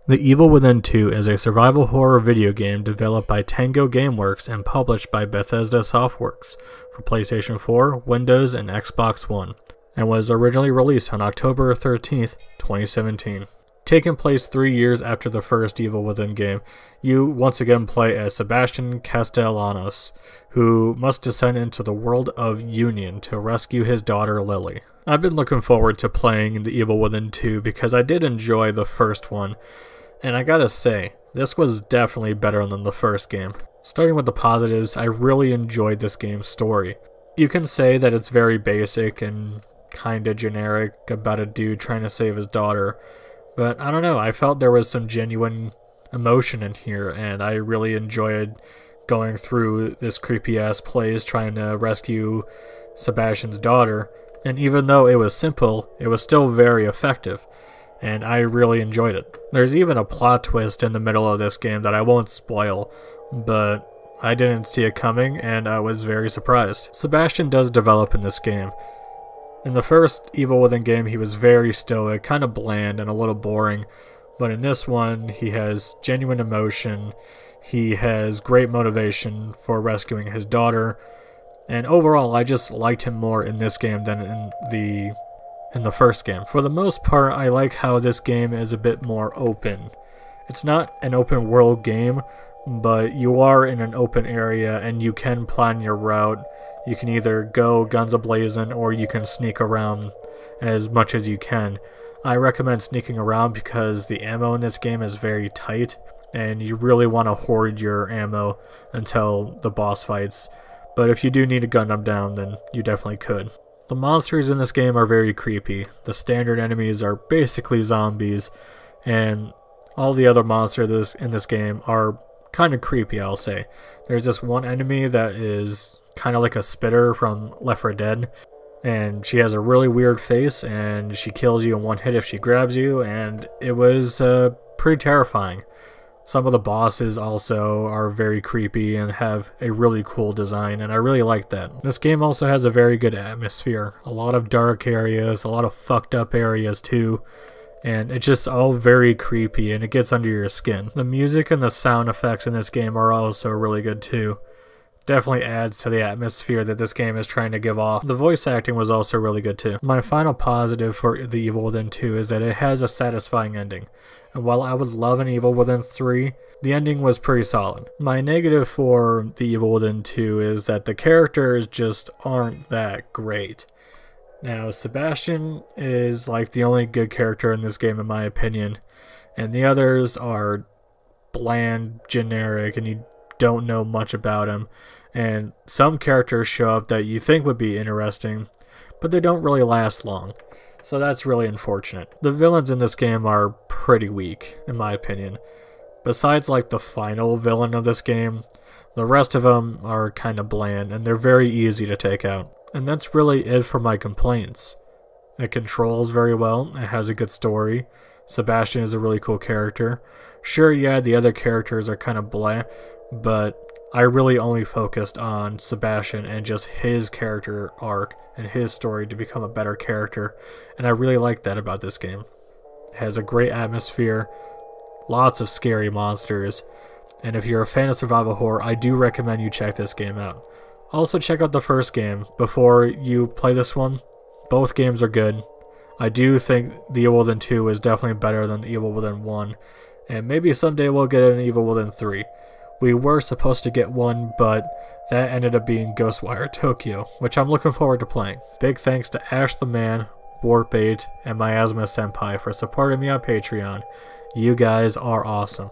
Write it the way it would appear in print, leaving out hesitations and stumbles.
The Evil Within 2 is a survival horror video game developed by Tango Gameworks and published by Bethesda Softworks for PlayStation 4, Windows, and Xbox One, and was originally released on October 13th, 2017. Taking place 3 years after the first Evil Within game, you once again play as Sebastian Castellanos, who must descend into the world of Union to rescue his daughter Lily. I've been looking forward to playing the Evil Within 2 because I did enjoy the first one, and I gotta say, this was definitely better than the first game. Starting with the positives, I really enjoyed this game's story. You can say that it's very basic and kinda generic about a dude trying to save his daughter, but I don't know, I felt there was some genuine emotion in here, and I really enjoyed going through this creepy-ass place trying to rescue Sebastian's daughter, and even though it was simple, it was still very effective, and I really enjoyed it. There's even a plot twist in the middle of this game that I won't spoil, but I didn't see it coming, and I was very surprised. Sebastian does develop in this game. In the first Evil Within game, he was very stoic, kind of bland, and a little boring, but in this one, he has genuine emotion, he has great motivation for rescuing his daughter, and overall, I just liked him more in this game than in the first game. For the most part, I like how this game is a bit more open. It's not an open world game, but you are in an open area and you can plan your route. You can either go guns a-blazing or you can sneak around as much as you can. I recommend sneaking around because the ammo in this game is very tight and you really want to hoard your ammo until the boss fights. But if you do need to gun them down, then you definitely could. The monsters in this game are very creepy. The standard enemies are basically zombies, and all the other monsters in this game are kind of creepy, I'll say. There's this one enemy that is kind of like a spitter from Left 4 Dead, and she has a really weird face, and she kills you in one hit if she grabs you, and it was pretty terrifying. Some of the bosses also are very creepy and have a really cool design, and I really like that. This game also has a very good atmosphere. A lot of dark areas, a lot of fucked up areas too, and it's just all very creepy and it gets under your skin. The music and the sound effects in this game are also really good too. Definitely adds to the atmosphere that this game is trying to give off. The voice acting was also really good too. My final positive for The Evil Within 2 is that it has a satisfying ending. And while I would love an Evil Within 3, the ending was pretty solid. My negative for The Evil Within 2 is that the characters just aren't that great. Now, Sebastian is like the only good character in this game in my opinion, and the others are bland, generic, and you don't know much about him. And some characters show up that you think would be interesting, but they don't really last long. So that's really unfortunate. The villains in this game are pretty weak, in my opinion. Besides like the final villain of this game, the rest of them are kind of bland and they're very easy to take out. And that's really it for my complaints. It controls very well, it has a good story, Sebastian is a really cool character. Sure, yeah, the other characters are kind of blah, but I really only focused on Sebastian and just his character arc and his story to become a better character, and I really like that about this game. It has a great atmosphere, lots of scary monsters, and if you're a fan of survival horror, I do recommend you check this game out. Also check out the first game before you play this one. Both games are good. I do think The Evil Within 2 is definitely better than The Evil Within 1, and maybe someday we'll get an Evil Within 3. We were supposed to get one, but that ended up being Ghostwire Tokyo, which I'm looking forward to playing. Big thanks to Ash the Man, Warp8, and Miasma Senpai for supporting me on Patreon. You guys are awesome.